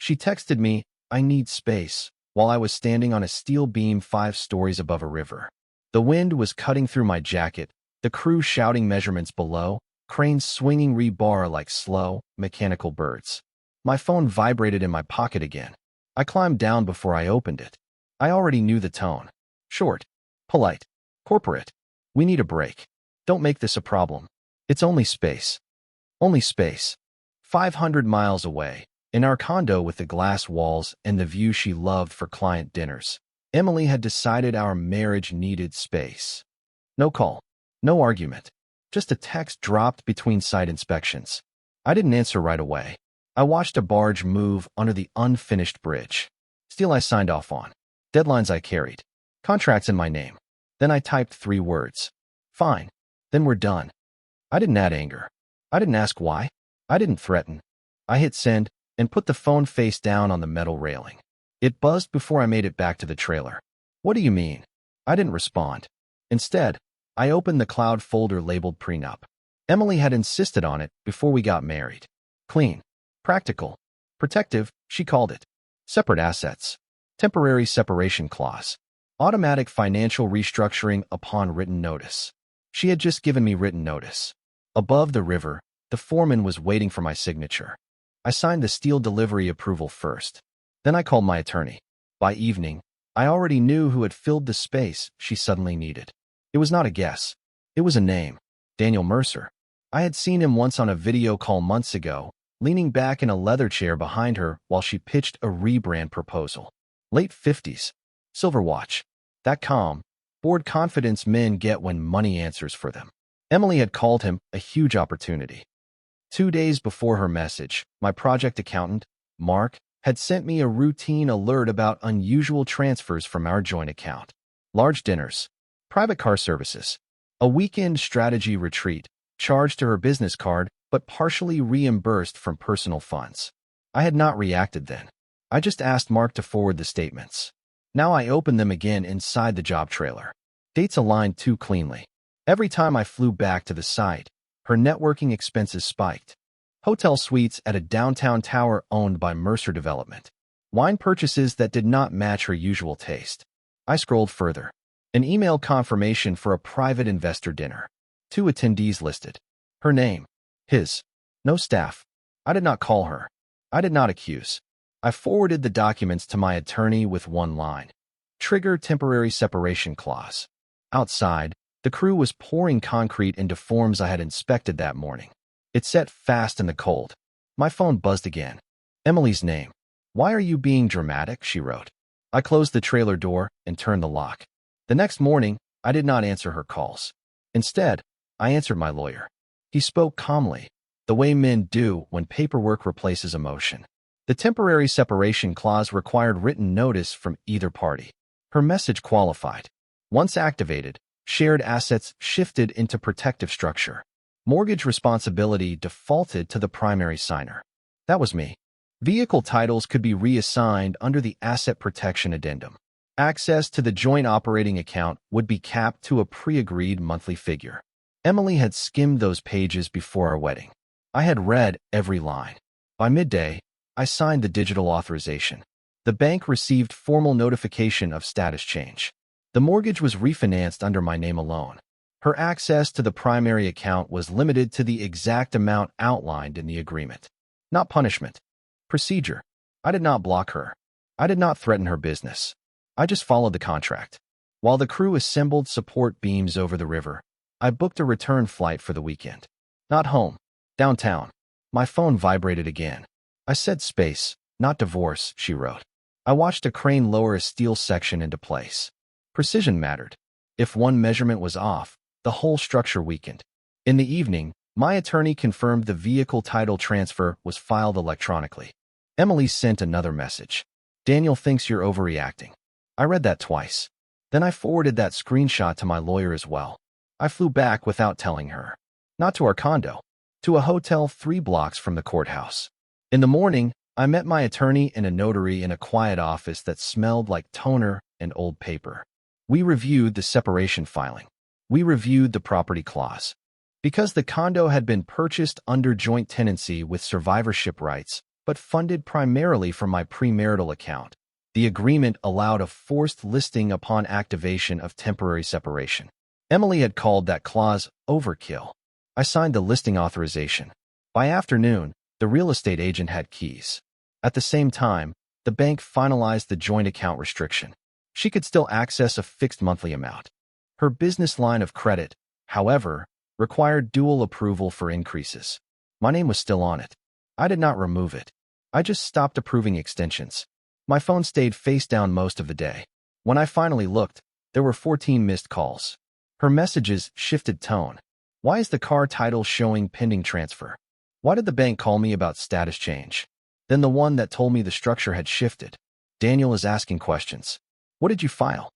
She texted me, "I need space," while I was standing on a steel beam 5 stories above a river. The wind was cutting through my jacket, the crew shouting measurements below, cranes swinging rebar like slow, mechanical birds. My phone vibrated in my pocket again. I climbed down before I opened it. I already knew the tone. Short, polite, corporate. "We need a break. Don't make this a problem. It's only space." Only space. 500 miles away, in our condo with the glass walls and the view she loved for client dinners, Emily had decided our marriage needed space. No call. No argument. Just a text dropped between site inspections. I didn't answer right away. I watched a barge move under the unfinished bridge. Steel I signed off on. Deadlines I carried. Contracts in my name. Then I typed 3 words. "Fine. Then we're done." I didn't add anger. I didn't ask why. I didn't threaten. I hit send and put the phone face down on the metal railing. It buzzed before I made it back to the trailer. "What do you mean?" I didn't respond. Instead, I opened the cloud folder labeled prenup. Emily had insisted on it before we got married. Clean. Practical. Protective, she called it. Separate assets. Temporary separation clause. Automatic financial restructuring upon written notice. She had just given me written notice. Above the river, the foreman was waiting for my signature. I signed the steel delivery approval first. Then I called my attorney. By evening, I already knew who had filled the space she suddenly needed. It was not a guess. It was a name. Daniel Mercer. I had seen him once on a video call months ago, leaning back in a leather chair behind her while she pitched a rebrand proposal. Late 50s. Silver watch. That calm, bored confidence men get when money answers for them. Emily had called him a huge opportunity. 2 days before her message, my project accountant, Mark, had sent me a routine alert about unusual transfers from our joint account. Large dinners, private car services, a weekend strategy retreat, charged to her business card, but partially reimbursed from personal funds. I had not reacted then. I just asked Mark to forward the statements. Now I opened them again inside the job trailer. Dates aligned too cleanly. Every time I flew back to the site, her networking expenses spiked. Hotel suites at a downtown tower owned by Mercer Development. Wine purchases that did not match her usual taste. I scrolled further. An email confirmation for a private investor dinner. 2 attendees listed. Her name. His. No staff. I did not call her. I did not accuse. I forwarded the documents to my attorney with 1 line. Trigger temporary separation clause. Outside, the crew was pouring concrete into forms I had inspected that morning. It set fast in the cold. My phone buzzed again. Emily's name. "Why are you being dramatic?" she wrote. I closed the trailer door and turned the lock. The next morning, I did not answer her calls. Instead, I answered my lawyer. He spoke calmly, the way men do when paperwork replaces emotion. The temporary separation clause required written notice from either party. Her message qualified. Once activated, shared assets shifted into protective structure. Mortgage responsibility defaulted to the primary signer. That was me. Vehicle titles could be reassigned under the Asset Protection Addendum. Access to the joint operating account would be capped to a pre-agreed monthly figure. Emily had skimmed those pages before our wedding. I had read every line. By midday, I signed the digital authorization. The bank received formal notification of status change. The mortgage was refinanced under my name alone. Her access to the primary account was limited to the exact amount outlined in the agreement. Not punishment. Procedure. I did not block her. I did not threaten her business. I just followed the contract. While the crew assembled support beams over the river, I booked a return flight for the weekend. Not home. Downtown. My phone vibrated again. I said space, not divorce, she wrote. I watched a crane lower a steel section into place. Precision mattered. If one measurement was off, the whole structure weakened. In the evening, my attorney confirmed the vehicle title transfer was filed electronically. Emily sent another message. Daniel thinks you're overreacting. I read that twice. Then I forwarded that screenshot to my lawyer as well. I flew back without telling her. Not to our condo. To a hotel 3 blocks from the courthouse. In the morning, I met my attorney and a notary in a quiet office that smelled like toner and old paper. We reviewed the separation filing. We reviewed the property clause. Because the condo had been purchased under joint tenancy with survivorship rights, but funded primarily from my premarital account. The agreement allowed a forced listing upon activation of temporary separation. Emily had called that clause overkill. I signed the listing authorization. By afternoon, the real estate agent had keys. At the same time, the bank finalized the joint account restriction. She could still access a fixed monthly amount. Her business line of credit, however, required dual approval for increases. My name was still on it. I did not remove it. I just stopped approving extensions. My phone stayed face down most of the day. When I finally looked, there were 14 missed calls. Her messages shifted tone. Why is the car title showing pending transfer? Why did the bank call me about status change? Then the one that told me the structure had shifted. Daniel is asking questions. What did you file?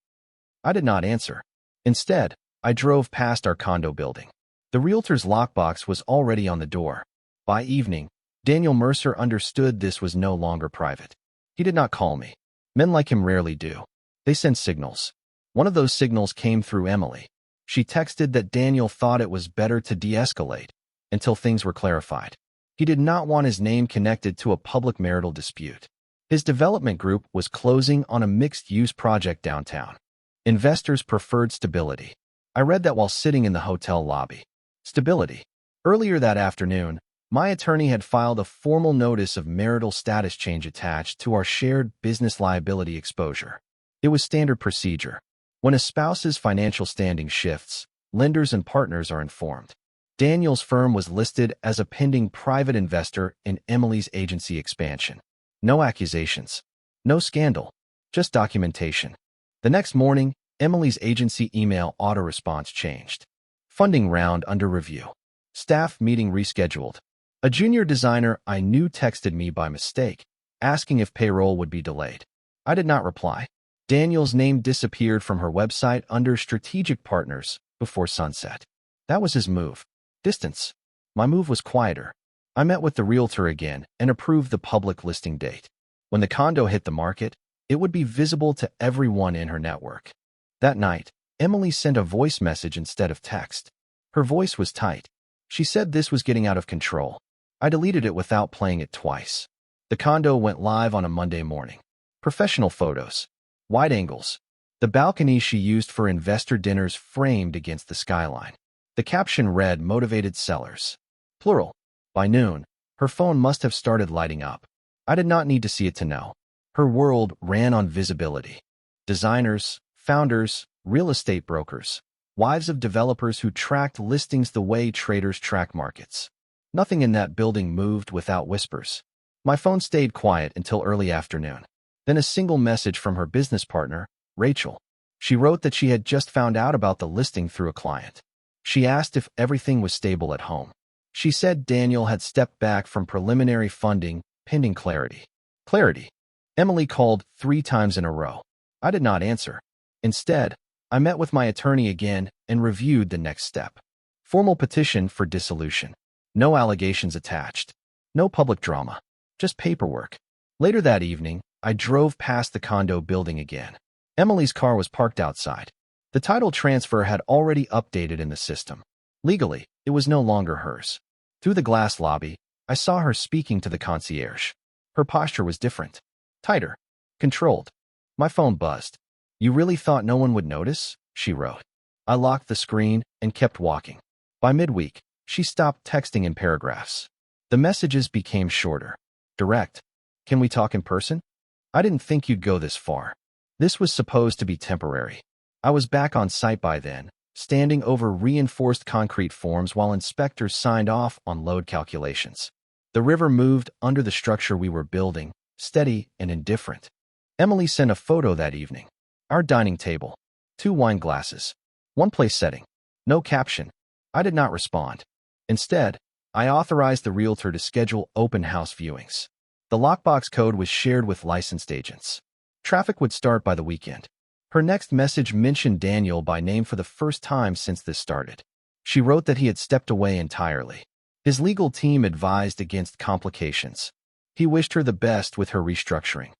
I did not answer. Instead, I drove past our condo building. The realtor's lockbox was already on the door. By evening, Daniel Mercer understood this was no longer private. He did not call me. Men like him rarely do. They send signals. One of those signals came through Emily. She texted that Daniel thought it was better to de-escalate until things were clarified. He did not want his name connected to a public marital dispute. His development group was closing on a mixed-use project downtown. Investors preferred stability. I read that while sitting in the hotel lobby. Stability. Earlier that afternoon, my attorney had filed a formal notice of marital status change attached to our shared business liability exposure. It was standard procedure. When a spouse's financial standing shifts, lenders and partners are informed. Daniel's firm was listed as a pending private investor in Emily's agency expansion. No accusations. No scandal. Just documentation. The next morning, Emily's agency email auto-response changed. Funding round under review. Staff meeting rescheduled. A junior designer I knew texted me by mistake, asking if payroll would be delayed. I did not reply. Daniel's name disappeared from her website under strategic partners before sunset. That was his move. Distance. My move was quieter. I met with the realtor again and approved the public listing date. When the condo hit the market, it would be visible to everyone in her network. That night, Emily sent a voice message instead of text. Her voice was tight. She said this was getting out of control. I deleted it without playing it twice. The condo went live on a Monday morning. Professional photos. Wide angles. The balcony she used for investor dinners framed against the skyline. The caption read, "Motivated sellers." Plural. By noon, her phone must have started lighting up. I did not need to see it to know. Her world ran on visibility. Designers, founders, real estate brokers, wives of developers who tracked listings the way traders track markets. Nothing in that building moved without whispers. My phone stayed quiet until early afternoon. Then a single message from her business partner, Rachel. She wrote that she had just found out about the listing through a client. She asked if everything was stable at home. She said Daniel had stepped back from preliminary funding, pending clarity. Clarity. Emily called 3 times in a row. I did not answer. Instead, I met with my attorney again and reviewed the next step. Formal petition for dissolution. No allegations attached. No public drama. Just paperwork. Later that evening, I drove past the condo building again. Emily's car was parked outside. The title transfer had already updated in the system. Legally, it was no longer hers. Through the glass lobby, I saw her speaking to the concierge. Her posture was different. Tighter. Controlled. My phone buzzed. "You really thought no one would notice?" she wrote. I locked the screen and kept walking. By midweek, she stopped texting in paragraphs. The messages became shorter. Direct. "Can we talk in person? I didn't think you'd go this far." This was supposed to be temporary. I was back on site by then, standing over reinforced concrete forms while inspectors signed off on load calculations. The river moved under the structure we were building, steady and indifferent. Emily sent a photo that evening. Our dining table. 2 wine glasses. 1 place setting. No caption. I did not respond. Instead, I authorized the realtor to schedule open house viewings. The lockbox code was shared with licensed agents. Traffic would start by the weekend. Her next message mentioned Daniel by name for the first time since this started. She wrote that he had stepped away entirely. His legal team advised against complications. He wished her the best with her restructuring.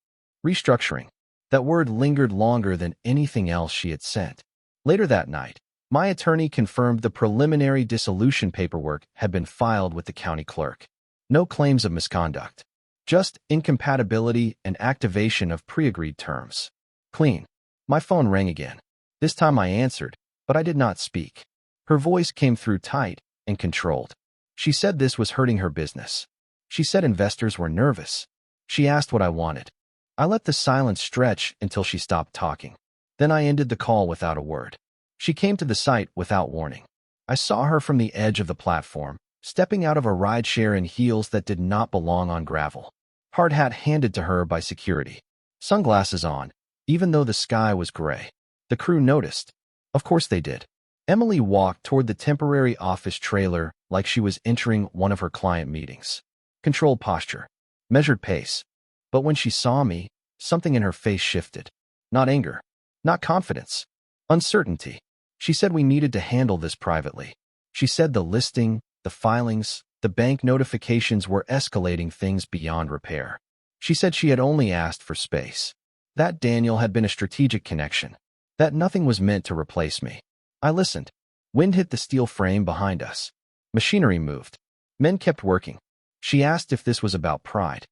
Restructuring. That word lingered longer than anything else she had sent. Later that night, my attorney confirmed the preliminary dissolution paperwork had been filed with the county clerk. No claims of misconduct. Just incompatibility and activation of pre-agreed terms. Clean. My phone rang again. This time I answered, but I did not speak. Her voice came through tight and controlled. She said this was hurting her business. She said investors were nervous. She asked what I wanted. I let the silence stretch until she stopped talking. Then I ended the call without a word. She came to the site without warning. I saw her from the edge of the platform, stepping out of a rideshare in heels that did not belong on gravel. Hard hat handed to her by security. Sunglasses on, even though the sky was gray. The crew noticed. Of course they did. Emily walked toward the temporary office trailer like she was entering one of her client meetings. Controlled posture. Measured pace. But when she saw me, something in her face shifted. Not anger. Not confidence. Uncertainty. She said we needed to handle this privately. She said the listing, the filings, the bank notifications were escalating things beyond repair. She said she had only asked for space. That Daniel had been a strategic connection. That nothing was meant to replace me. I listened. Wind hit the steel frame behind us. Machinery moved. Men kept working. She asked if this was about pride.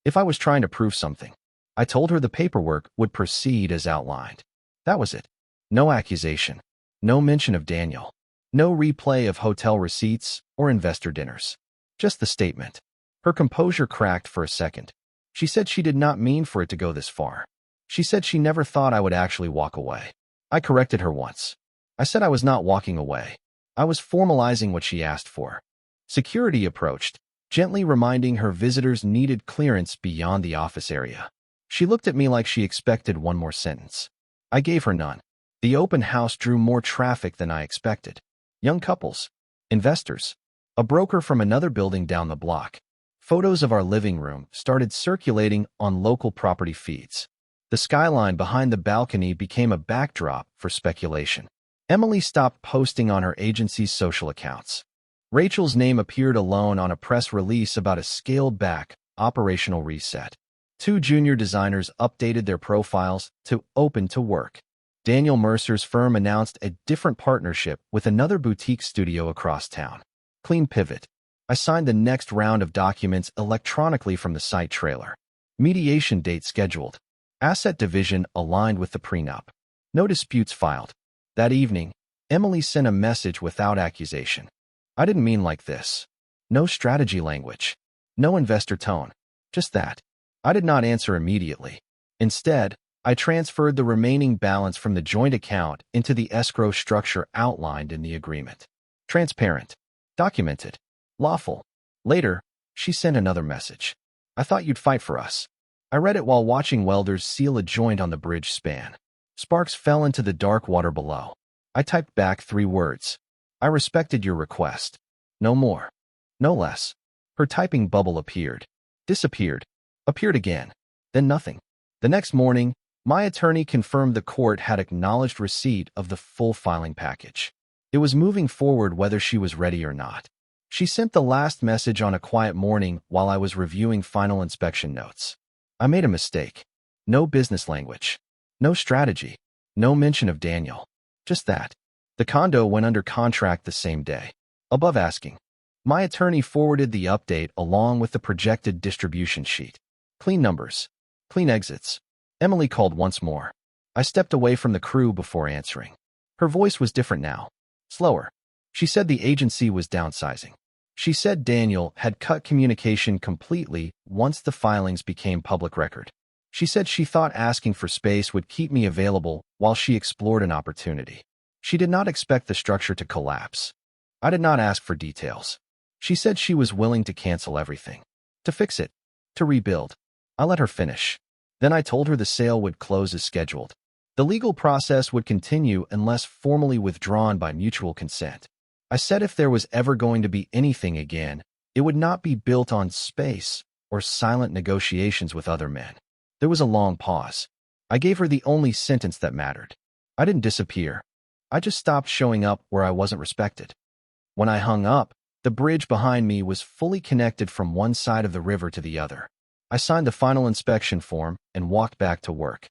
If I was trying to prove something. I told her the paperwork would proceed as outlined. That was it. No accusation. No mention of Daniel. No replay of hotel receipts or investor dinners. Just the statement. Her composure cracked for a second. She said she did not mean for it to go this far. She said she never thought I would actually walk away. I corrected her once. I said I was not walking away. I was formalizing what she asked for. Security approached, gently reminding her visitors needed clearance beyond the office area. She looked at me like she expected one more sentence. I gave her none. The open house drew more traffic than I expected. Young couples, investors, a broker from another building down the block. Photos of our living room started circulating on local property feeds. The skyline behind the balcony became a backdrop for speculation. Emily stopped posting on her agency's social accounts. Rachel's name appeared alone on a press release about a scaled-back, operational reset. 2 junior designers updated their profiles to open to work. Daniel Mercer's firm announced a different partnership with another boutique studio across town. Clean pivot. I signed the next round of documents electronically from the site trailer. Mediation date scheduled. Asset division aligned with the prenup. No disputes filed. That evening, Emily sent a message without accusation. I didn't mean like this. No strategy language. No investor tone. Just that. I did not answer immediately. Instead, I transferred the remaining balance from the joint account into the escrow structure outlined in the agreement. Transparent. Documented. Lawful. Later, she sent another message. I thought you'd fight for us. I read it while watching welders seal a joint on the bridge span. Sparks fell into the dark water below. I typed back 3 words. I respected your request. No more. No less. Her typing bubble appeared. Disappeared. Appeared again. Then nothing. The next morning, my attorney confirmed the court had acknowledged receipt of the full filing package. It was moving forward whether she was ready or not. She sent the last message on a quiet morning while I was reviewing final inspection notes. I made a mistake. No business language. No strategy. No mention of Daniel. Just that. The condo went under contract the same day. Above asking. My attorney forwarded the update along with the projected distribution sheet. Clean numbers. Clean exits. Emily called once more. I stepped away from the crew before answering. Her voice was different now. Slower. She said the agency was downsizing. She said Daniel had cut communication completely once the filings became public record. She said she thought asking for space would keep me available while she explored an opportunity. She did not expect the structure to collapse. I did not ask for details. She said she was willing to cancel everything. To fix it. To rebuild. I let her finish. Then I told her the sale would close as scheduled. The legal process would continue unless formally withdrawn by mutual consent. I said if there was ever going to be anything again, it would not be built on space or silent negotiations with other men. There was a long pause. I gave her the only sentence that mattered. I didn't disappear. I just stopped showing up where I wasn't respected. When I hung up, the bridge behind me was fully connected from one side of the river to the other. I signed the final inspection form and walked back to work.